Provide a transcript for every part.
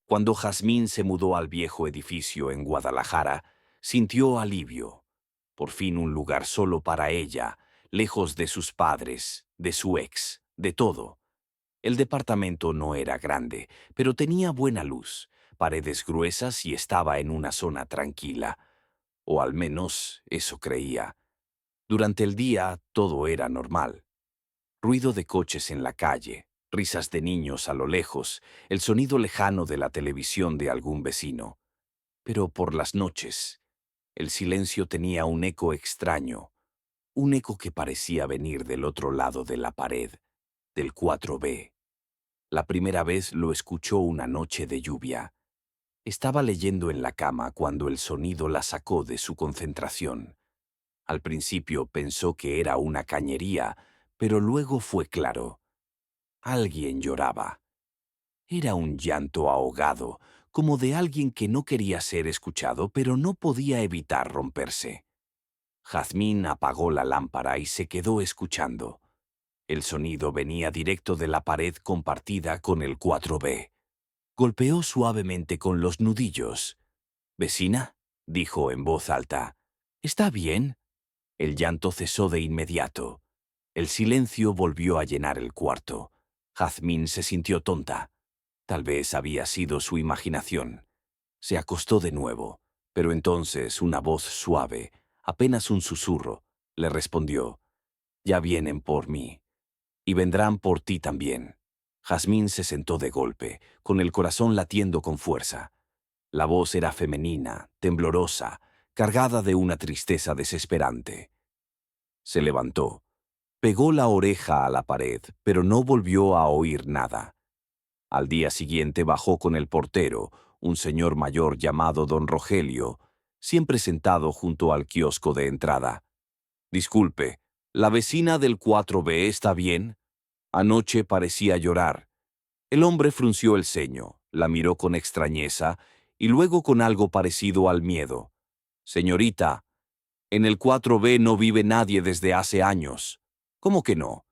Cuando Jazmín se mudó al viejo edificio en Guadalajara, sintió alivio. Por fin un lugar solo para ella, lejos de sus padres, de su ex, de todo. El departamento no era grande, pero tenía buena luz, paredes gruesas y estaba en una zona tranquila. O al menos eso creía. Durante el día todo era normal. Ruido de coches en la calle, risas de niños a lo lejos, el sonido lejano de la televisión de algún vecino. Pero por las noches, el silencio tenía un eco extraño, un eco que parecía venir del otro lado de la pared, del 4B. La primera vez lo escuchó una noche de lluvia. Estaba leyendo en la cama cuando el sonido la sacó de su concentración. Al principio pensó que era una cañería, pero luego fue claro. Alguien lloraba. Era un llanto ahogado, como de alguien que no quería ser escuchado, pero no podía evitar romperse. Jazmín apagó la lámpara y se quedó escuchando. El sonido venía directo de la pared compartida con el 4B. Golpeó suavemente con los nudillos. «¿Vecina?», dijo en voz alta. «¿Está bien?». El llanto cesó de inmediato. El silencio volvió a llenar el cuarto. Jazmín se sintió tonta. Tal vez había sido su imaginación. Se acostó de nuevo, pero entonces una voz suave, apenas un susurro, le respondió: «Ya vienen por mí. Y vendrán por ti también». Jazmín se sentó de golpe, con el corazón latiendo con fuerza. La voz era femenina, temblorosa, cargada de una tristeza desesperante. Se levantó. Pegó la oreja a la pared, pero no volvió a oír nada. Al día siguiente bajó con el portero, un señor mayor llamado don Rogelio, siempre sentado junto al kiosco de entrada. «Disculpe, ¿la vecina del 4B está bien? Anoche parecía llorar». El hombre frunció el ceño, la miró con extrañeza y luego con algo parecido al miedo. «Señorita, en el 4B no vive nadie desde hace años». «¿Cómo que no?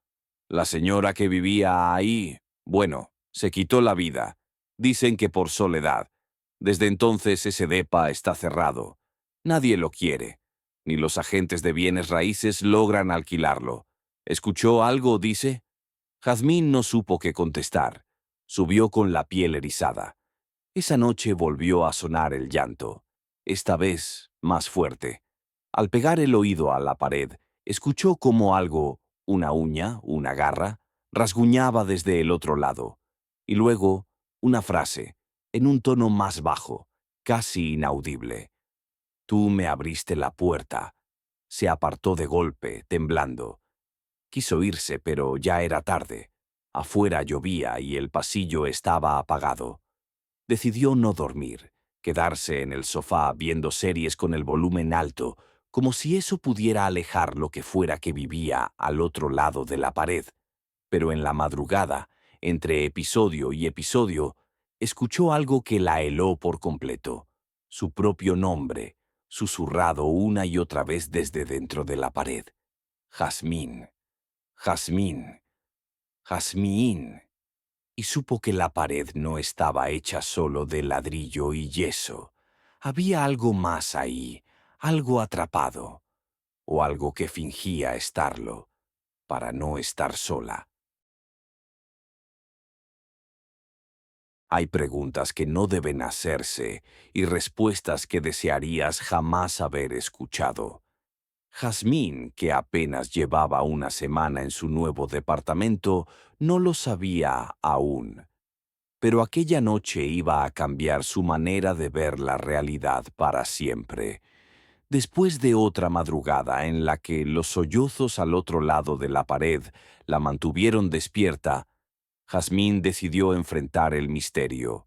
La señora que vivía ahí, bueno, se quitó la vida. Dicen que por soledad. Desde entonces ese depa está cerrado. Nadie lo quiere. Ni los agentes de bienes raíces logran alquilarlo. ¿Escuchó algo, dice?». Jazmín no supo qué contestar. Subió con la piel erizada. Esa noche volvió a sonar el llanto. Esta vez más fuerte. Al pegar el oído a la pared, escuchó como algo, una uña, una garra, rasguñaba desde el otro lado. Y luego, una frase, en un tono más bajo, casi inaudible. «Tú me abriste la puerta». Se apartó de golpe, temblando. Quiso irse, pero ya era tarde. Afuera llovía y el pasillo estaba apagado. Decidió no dormir, quedarse en el sofá viendo series con el volumen alto, como si eso pudiera alejar lo que fuera que vivía al otro lado de la pared. Pero en la madrugada, entre episodio y episodio, escuchó algo que la heló por completo. Su propio nombre, susurrado una y otra vez desde dentro de la pared. «Jazmín, Jazmín, Jazmín». Y supo que la pared no estaba hecha solo de ladrillo y yeso. Había algo más ahí, algo atrapado, o algo que fingía estarlo, para no estar sola. Hay preguntas que no deben hacerse y respuestas que desearías jamás haber escuchado. Jazmín, que apenas llevaba una semana en su nuevo departamento, no lo sabía aún. Pero aquella noche iba a cambiar su manera de ver la realidad para siempre. Después de otra madrugada en la que los sollozos al otro lado de la pared la mantuvieron despierta, Jazmín decidió enfrentar el misterio.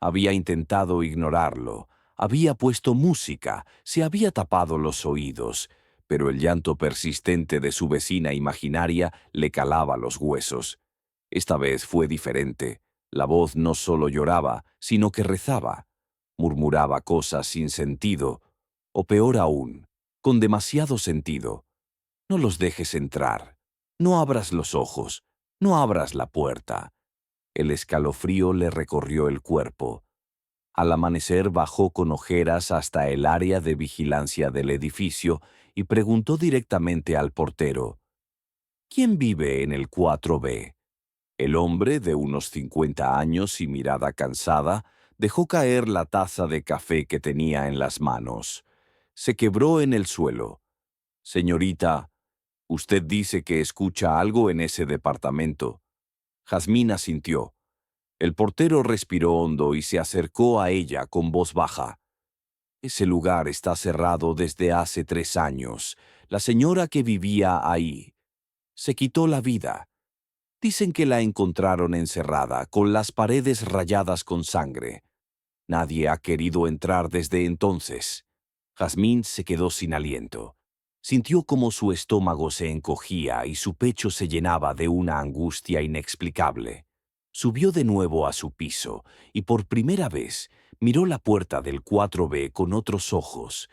Había intentado ignorarlo, había puesto música, se había tapado los oídos, pero el llanto persistente de su vecina imaginaria le calaba los huesos. Esta vez fue diferente. La voz no solo lloraba, sino que rezaba. Murmuraba cosas sin sentido, o peor aún, con demasiado sentido. «No los dejes entrar. No abras los ojos. No abras la puerta». El escalofrío le recorrió el cuerpo. Al amanecer bajó con ojeras hasta el área de vigilancia del edificio y preguntó directamente al portero: ¿Quién vive en el 4B? El hombre, de unos 50 años y mirada cansada, dejó caer la taza de café que tenía en las manos. Se quebró en el suelo. Señorita, usted dice que escucha algo en ese departamento. Jazmín asintió. El portero respiró hondo y se acercó a ella con voz baja. Ese lugar está cerrado desde hace 3 años. La señora que vivía ahí se quitó la vida. Dicen que la encontraron encerrada, con las paredes rayadas con sangre. Nadie ha querido entrar desde entonces. Jazmín se quedó sin aliento. Sintió como su estómago se encogía y su pecho se llenaba de una angustia inexplicable. Subió de nuevo a su piso y por primera vez miró la puerta del 4B con otros ojos.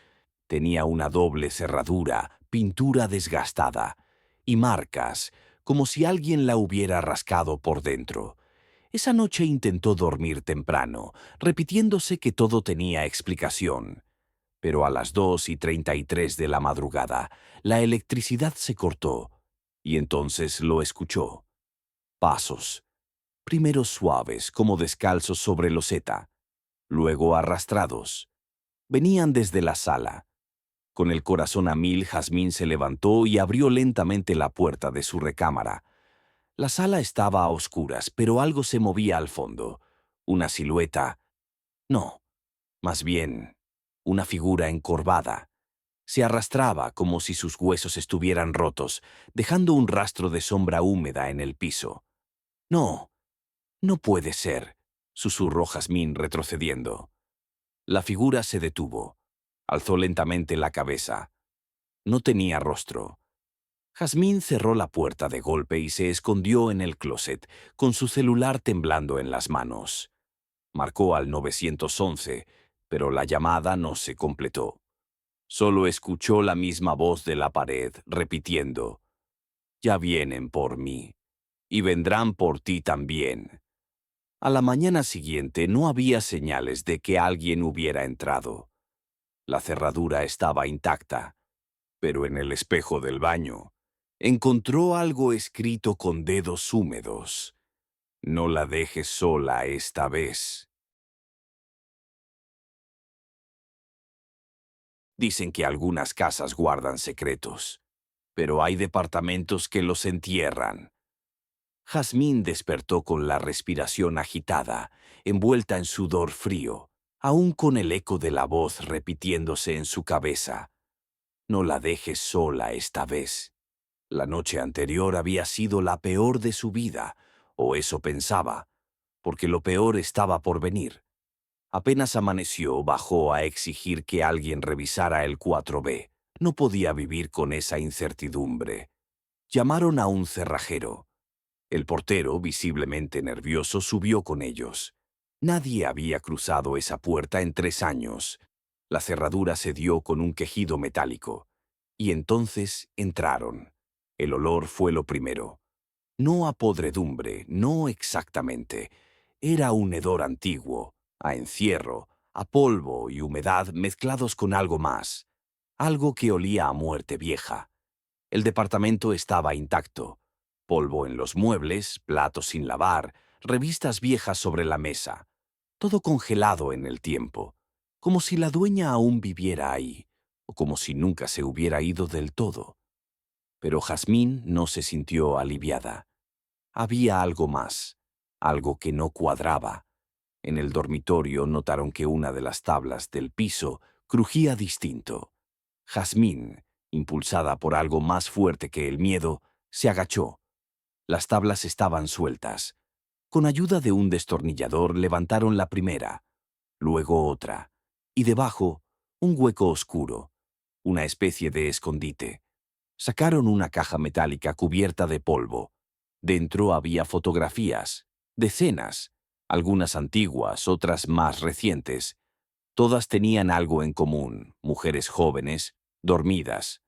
Tenía una doble cerradura, pintura desgastada y marcas, como si alguien la hubiera rascado por dentro. Esa noche intentó dormir temprano, repitiéndose que todo tenía explicación. Pero a las 2:33 de la madrugada, la electricidad se cortó, y entonces lo escuchó. Pasos, primero suaves como descalzos sobre loseta, luego arrastrados. Venían desde la sala. Con el corazón a mil, Jazmín se levantó y abrió lentamente la puerta de su recámara. La sala estaba a oscuras, pero algo se movía al fondo. Una silueta. No, más bien, una figura encorvada. Se arrastraba como si sus huesos estuvieran rotos, dejando un rastro de sombra húmeda en el piso. No, no puede ser, susurró Jazmín retrocediendo. La figura se detuvo. Alzó lentamente la cabeza. No tenía rostro. Jazmín cerró la puerta de golpe y se escondió en el closet, con su celular temblando en las manos. Marcó al 911, pero la llamada no se completó. Solo escuchó la misma voz de la pared, repitiendo: «Ya vienen por mí, y vendrán por ti también». A la mañana siguiente no había señales de que alguien hubiera entrado. La cerradura estaba intacta, pero en el espejo del baño encontró algo escrito con dedos húmedos. «No la dejes sola esta vez». Dicen que algunas casas guardan secretos, pero hay departamentos que los entierran. Jazmín despertó con la respiración agitada, envuelta en sudor frío, aún con el eco de la voz repitiéndose en su cabeza. «No la dejes sola esta vez». La noche anterior había sido la peor de su vida, o eso pensaba, porque lo peor estaba por venir. Apenas amaneció, bajó a exigir que alguien revisara el 4B. No podía vivir con esa incertidumbre. Llamaron a un cerrajero. El portero, visiblemente nervioso, subió con ellos. Nadie había cruzado esa puerta en 3 años. La cerradura se dio con un quejido metálico. Y entonces entraron. El olor fue lo primero. No a podredumbre, no exactamente. Era un hedor antiguo, a encierro, a polvo y humedad mezclados con algo más. Algo que olía a muerte vieja. El departamento estaba intacto. Polvo en los muebles, platos sin lavar, revistas viejas sobre la mesa. Todo congelado en el tiempo, como si la dueña aún viviera ahí, o como si nunca se hubiera ido del todo. Pero Jazmín no se sintió aliviada. Había algo más, algo que no cuadraba. En el dormitorio notaron que una de las tablas del piso crujía distinto. Jazmín, impulsada por algo más fuerte que el miedo, se agachó. Las tablas estaban sueltas. Con ayuda de un destornillador levantaron la primera, luego otra, y debajo un hueco oscuro, una especie de escondite. Sacaron una caja metálica cubierta de polvo. Dentro había fotografías, decenas, algunas antiguas, otras más recientes. Todas tenían algo en común: mujeres jóvenes, dormidas,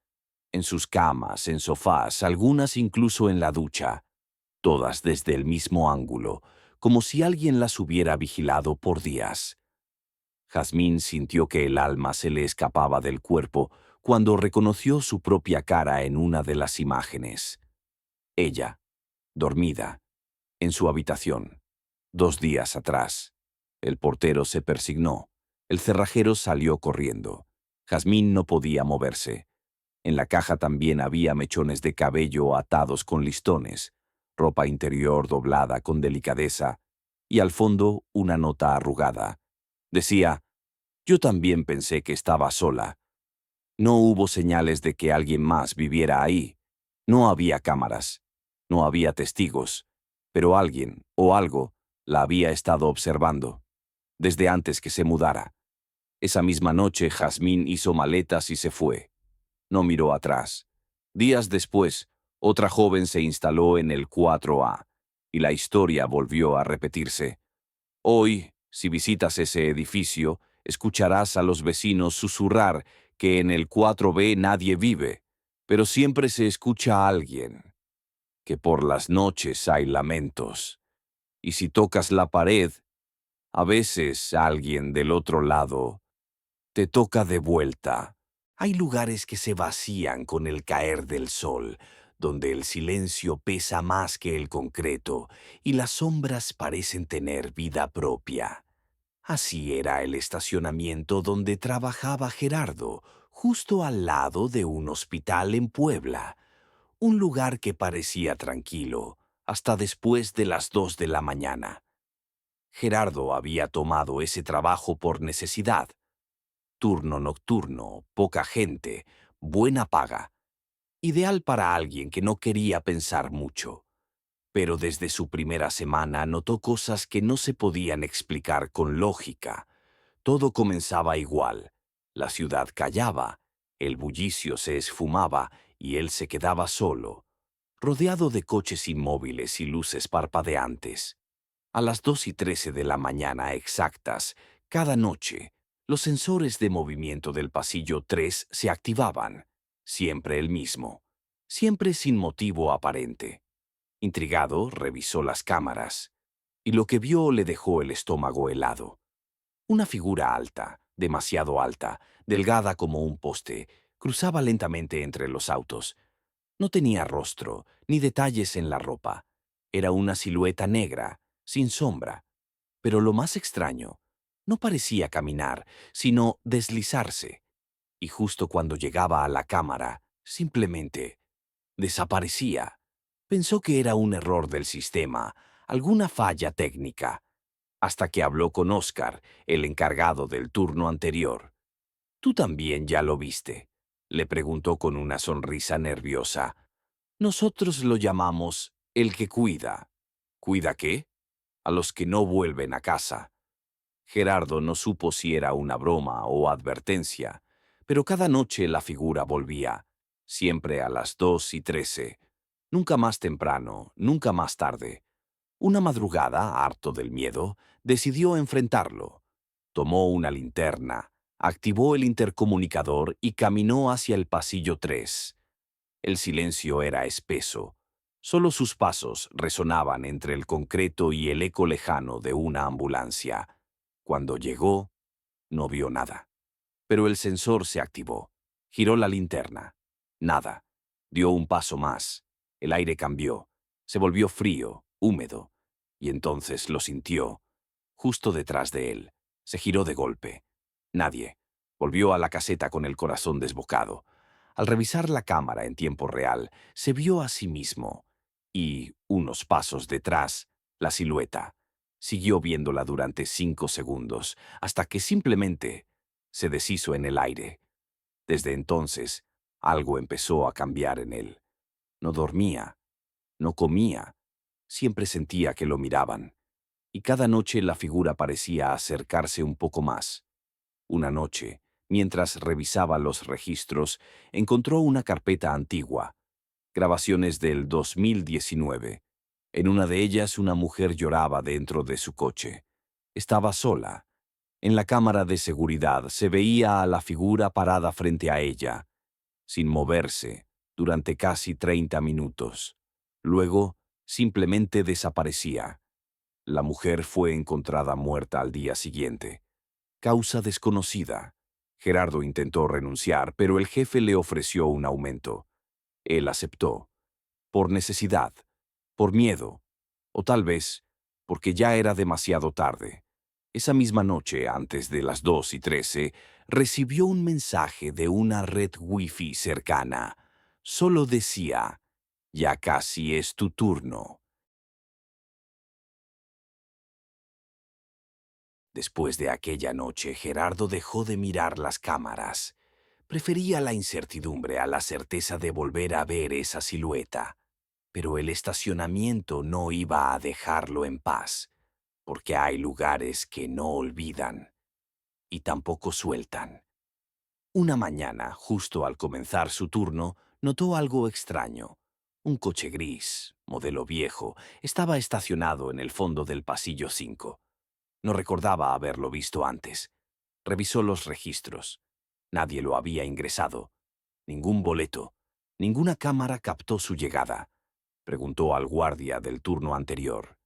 en sus camas, en sofás, algunas incluso en la ducha, todas desde el mismo ángulo, como si alguien las hubiera vigilado por días. Jazmín sintió que el alma se le escapaba del cuerpo cuando reconoció su propia cara en una de las imágenes. Ella, dormida, en su habitación, 2 días atrás. El portero se persignó. El cerrajero salió corriendo. Jazmín no podía moverse. En la caja también había mechones de cabello atados con listones, ropa interior doblada con delicadeza, y al fondo una nota arrugada. Decía: «Yo también pensé que estaba sola. No hubo señales de que alguien más viviera ahí. No había cámaras. No había testigos. Pero alguien, o algo, la había estado observando, desde antes que se mudara». Esa misma noche, Jazmín hizo maletas y se fue. No miró atrás. Días después, otra joven se instaló en el 4A, y la historia volvió a repetirse. Hoy, si visitas ese edificio, escucharás a los vecinos susurrar que en el 4B nadie vive, pero siempre se escucha a alguien, que por las noches hay lamentos. Y si tocas la pared, a veces alguien del otro lado te toca de vuelta. Hay lugares que se vacían con el caer del sol, donde el silencio pesa más que el concreto y las sombras parecen tener vida propia. Así era el estacionamiento donde trabajaba Gerardo, justo al lado de un hospital en Puebla, un lugar que parecía tranquilo hasta después de las 2 de la mañana. Gerardo había tomado ese trabajo por necesidad. Turno nocturno, poca gente, buena paga. Ideal para alguien que no quería pensar mucho. Pero desde su primera semana notó cosas que no se podían explicar con lógica. Todo comenzaba igual. La ciudad callaba, el bullicio se esfumaba y él se quedaba solo, rodeado de coches inmóviles y luces parpadeantes. A las 2:13 de la mañana exactas, cada noche, los sensores de movimiento del pasillo 3 se activaban, siempre el mismo, siempre sin motivo aparente. Intrigado, revisó las cámaras, y lo que vio le dejó el estómago helado. Una figura alta, demasiado alta, delgada como un poste, cruzaba lentamente entre los autos. No tenía rostro, ni detalles en la ropa. Era una silueta negra, sin sombra. Pero lo más extraño, no parecía caminar, sino deslizarse. Y justo cuando llegaba a la cámara, simplemente desaparecía. Pensó que era un error del sistema, alguna falla técnica, hasta que habló con Oscar, el encargado del turno anterior. «¿Tú también ya lo viste?», le preguntó con una sonrisa nerviosa. «Nosotros lo llamamos el que cuida». «¿Cuida qué?». «A los que no vuelven a casa». Gerardo no supo si era una broma o advertencia, pero cada noche la figura volvía, siempre a las 2:13. Nunca más temprano, nunca más tarde. Una madrugada, harto del miedo, decidió enfrentarlo. Tomó una linterna, activó el intercomunicador y caminó hacia el pasillo 3. El silencio era espeso. Solo sus pasos resonaban entre el concreto y el eco lejano de una ambulancia. Cuando llegó, no vio nada. Pero el sensor se activó. Giró la linterna. Nada. Dio un paso más. El aire cambió. Se volvió frío, húmedo. Y entonces lo sintió. Justo detrás de él. Se giró de golpe. Nadie. Volvió a la caseta con el corazón desbocado. Al revisar la cámara en tiempo real, se vio a sí mismo. Y, unos pasos detrás, la silueta. Siguió viéndola durante 5 segundos, hasta que simplemente se deshizo en el aire. Desde entonces, algo empezó a cambiar en él. No dormía, no comía, siempre sentía que lo miraban. Y cada noche la figura parecía acercarse un poco más. Una noche, mientras revisaba los registros, encontró una carpeta antigua, grabaciones del 2019. En una de ellas una mujer lloraba dentro de su coche. Estaba sola. En la cámara de seguridad se veía a la figura parada frente a ella, sin moverse, durante casi 30 minutos. Luego, simplemente desaparecía. La mujer fue encontrada muerta al día siguiente. Causa desconocida. Gerardo intentó renunciar, pero el jefe le ofreció un aumento. Él aceptó. Por necesidad, por miedo, o tal vez porque ya era demasiado tarde. Esa misma noche, antes de las 2:13, recibió un mensaje de una red wifi cercana. Solo decía, ya casi es tu turno. Después de aquella noche, Gerardo dejó de mirar las cámaras. Prefería la incertidumbre a la certeza de volver a ver esa silueta. Pero el estacionamiento no iba a dejarlo en paz, porque hay lugares que no olvidan y tampoco sueltan. Una mañana, justo al comenzar su turno, notó algo extraño. Un coche gris, modelo viejo, estaba estacionado en el fondo del pasillo 5. No recordaba haberlo visto antes. Revisó los registros. Nadie lo había ingresado. Ningún boleto. Ninguna cámara captó su llegada. Preguntó al guardia del turno anterior.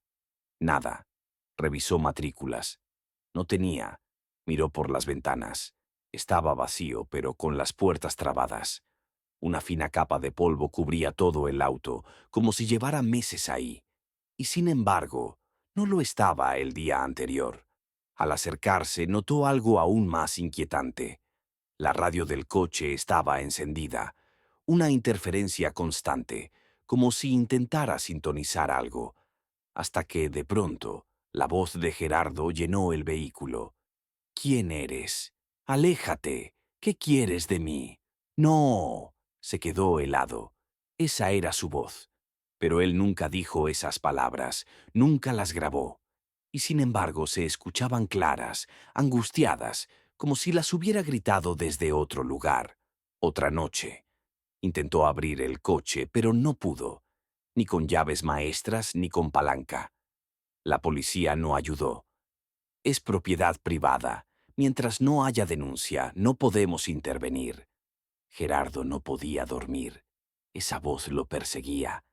Nada. Revisó matrículas. No tenía. Miró por las ventanas. Estaba vacío, pero con las puertas trabadas. Una fina capa de polvo cubría todo el auto, como si llevara meses ahí. Y sin embargo, no lo estaba el día anterior. Al acercarse, notó algo aún más inquietante. La radio del coche estaba encendida. Una interferencia constante, como si intentara sintonizar algo, hasta que, de pronto, la voz de Gerardo llenó el vehículo. ¿Quién eres? Aléjate. ¿Qué quieres de mí? No. Se quedó helado. Esa era su voz. Pero él nunca dijo esas palabras, nunca las grabó. Y sin embargo se escuchaban claras, angustiadas, como si las hubiera gritado desde otro lugar. Otra noche. Intentó abrir el coche, pero no pudo, ni con llaves maestras ni con palanca. La policía no ayudó. Es propiedad privada. Mientras no haya denuncia, no podemos intervenir. Gerardo no podía dormir. Esa voz lo perseguía.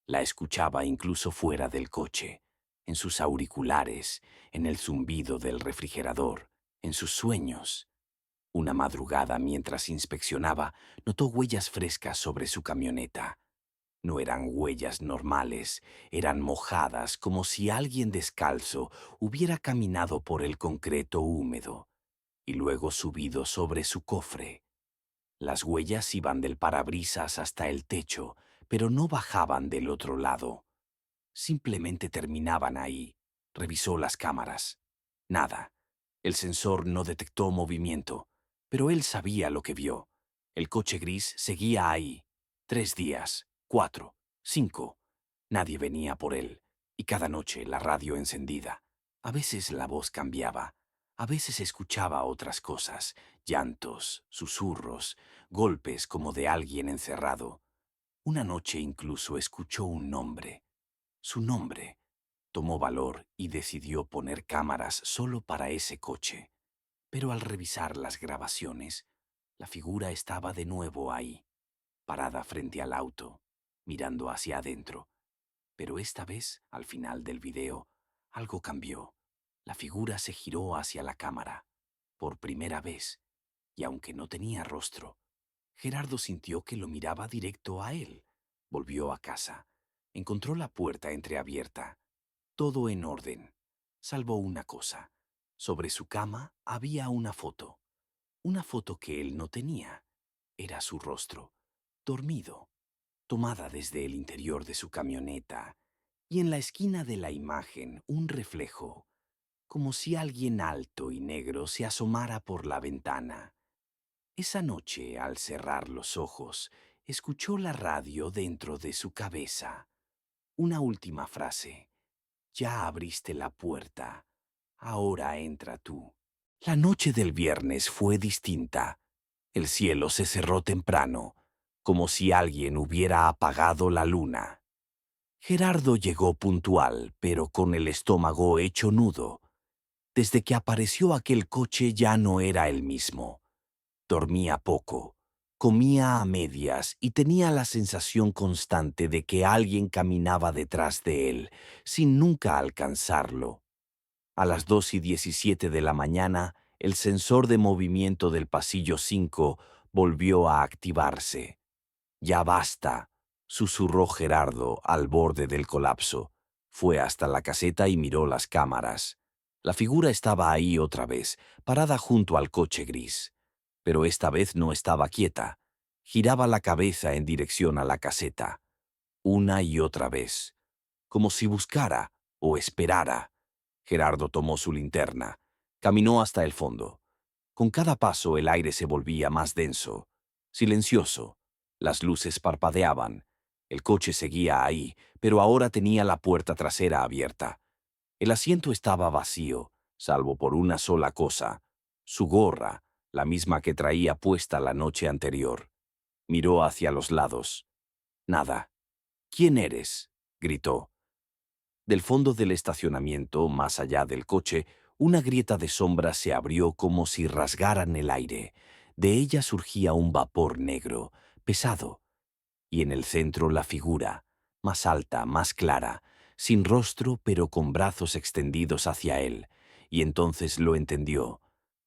La escuchaba incluso fuera del coche, en sus auriculares, en el zumbido del refrigerador, en sus sueños. Una madrugada, mientras inspeccionaba, notó huellas frescas sobre su camioneta. No eran huellas normales, eran mojadas como si alguien descalzo hubiera caminado por el concreto húmedo y luego subido sobre su cofre. Las huellas iban del parabrisas hasta el techo, pero no bajaban del otro lado. Simplemente terminaban ahí. Revisó las cámaras. Nada. El sensor no detectó movimiento, pero él sabía lo que vio. El coche gris seguía ahí. 3 días, 4, 5. Nadie venía por él, y cada noche la radio encendida. A veces la voz cambiaba. A veces escuchaba otras cosas, llantos, susurros, golpes como de alguien encerrado. Una noche incluso escuchó un nombre. Su nombre. Tomó valor y decidió poner cámaras solo para ese coche. Pero al revisar las grabaciones, la figura estaba de nuevo ahí, parada frente al auto, mirando hacia adentro. Pero esta vez, al final del video, algo cambió. La figura se giró hacia la cámara, por primera vez, y aunque no tenía rostro, Gerardo sintió que lo miraba directo a él. Volvió a casa. Encontró la puerta entreabierta. Todo en orden, salvo una cosa. Sobre su cama había una foto que él no tenía. Era su rostro, dormido, tomada desde el interior de su camioneta, y en la esquina de la imagen un reflejo, como si alguien alto y negro se asomara por la ventana. Esa noche, al cerrar los ojos, escuchó la radio dentro de su cabeza. Una última frase. Ya abriste la puerta. Ahora entra tú. La noche del viernes fue distinta. El cielo se cerró temprano, como si alguien hubiera apagado la luna. Gerardo llegó puntual, pero con el estómago hecho nudo. Desde que apareció aquel coche ya no era el mismo. Dormía poco, comía a medias y tenía la sensación constante de que alguien caminaba detrás de él, sin nunca alcanzarlo. A las 2:17 de la mañana, el sensor de movimiento del pasillo 5 volvió a activarse. «Ya basta», susurró Gerardo al borde del colapso. Fue hasta la caseta y miró las cámaras. La figura estaba ahí otra vez, parada junto al coche gris. Pero esta vez no estaba quieta. Giraba la cabeza en dirección a la caseta. Una y otra vez, como si buscara o esperara. Gerardo tomó su linterna. Caminó hasta el fondo. Con cada paso el aire se volvía más denso, silencioso. Las luces parpadeaban. El coche seguía ahí, pero ahora tenía la puerta trasera abierta. El asiento estaba vacío, salvo por una sola cosa: su gorra, la misma que traía puesta la noche anterior. Miró hacia los lados. Nada. «¿Quién eres?», gritó. Del fondo del estacionamiento, más allá del coche, una grieta de sombra se abrió como si rasgaran el aire. De ella surgía un vapor negro, pesado. Y en el centro la figura, más alta, más clara, sin rostro pero con brazos extendidos hacia él. Y entonces lo entendió.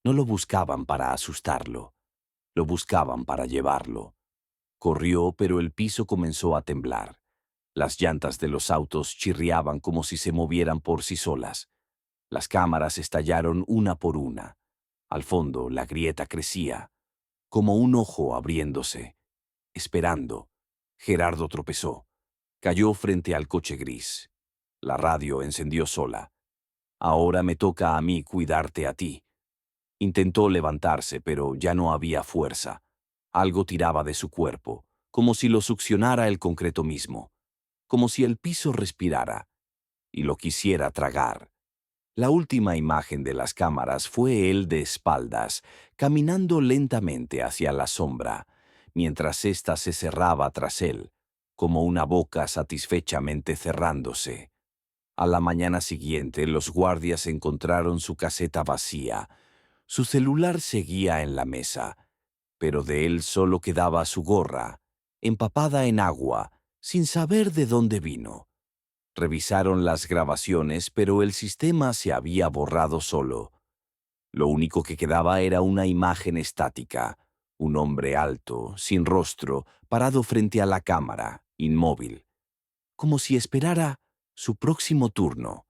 No lo buscaban para asustarlo. Lo buscaban para llevarlo. Corrió, pero el piso comenzó a temblar. Las llantas de los autos chirriaban como si se movieran por sí solas. Las cámaras estallaron una por una. Al fondo, la grieta crecía, como un ojo abriéndose, esperando. Gerardo tropezó. Cayó frente al coche gris. La radio encendió sola. «Ahora me toca a mí cuidarte a ti». Intentó levantarse, pero ya no había fuerza. Algo tiraba de su cuerpo, como si lo succionara el concreto mismo, como si el piso respirara y lo quisiera tragar. La última imagen de las cámaras fue él de espaldas, caminando lentamente hacia la sombra, mientras ésta se cerraba tras él, como una boca satisfechamente cerrándose. A la mañana siguiente, los guardias encontraron su caseta vacía. Su celular seguía en la mesa, pero de él solo quedaba su gorra, empapada en agua, sin saber de dónde vino. Revisaron las grabaciones, pero el sistema se había borrado solo. Lo único que quedaba era una imagen estática: un hombre alto, sin rostro, parado frente a la cámara, inmóvil, como si esperara su próximo turno.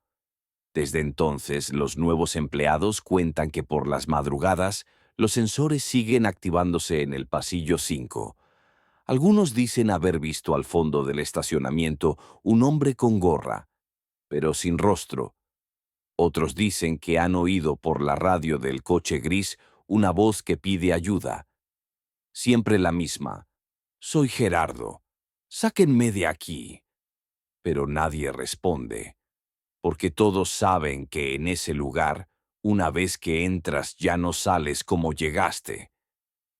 Desde entonces, los nuevos empleados cuentan que por las madrugadas los sensores siguen activándose en el pasillo 5. Algunos dicen haber visto al fondo del estacionamiento un hombre con gorra, pero sin rostro. Otros dicen que han oído por la radio del coche gris una voz que pide ayuda. Siempre la misma: «Soy Gerardo. Sáquenme de aquí». Pero nadie responde, porque todos saben que en ese lugar, una vez que entras, ya no sales como llegaste.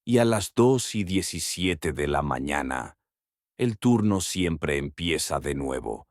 Y a las 2:17 de la mañana, el turno siempre empieza de nuevo.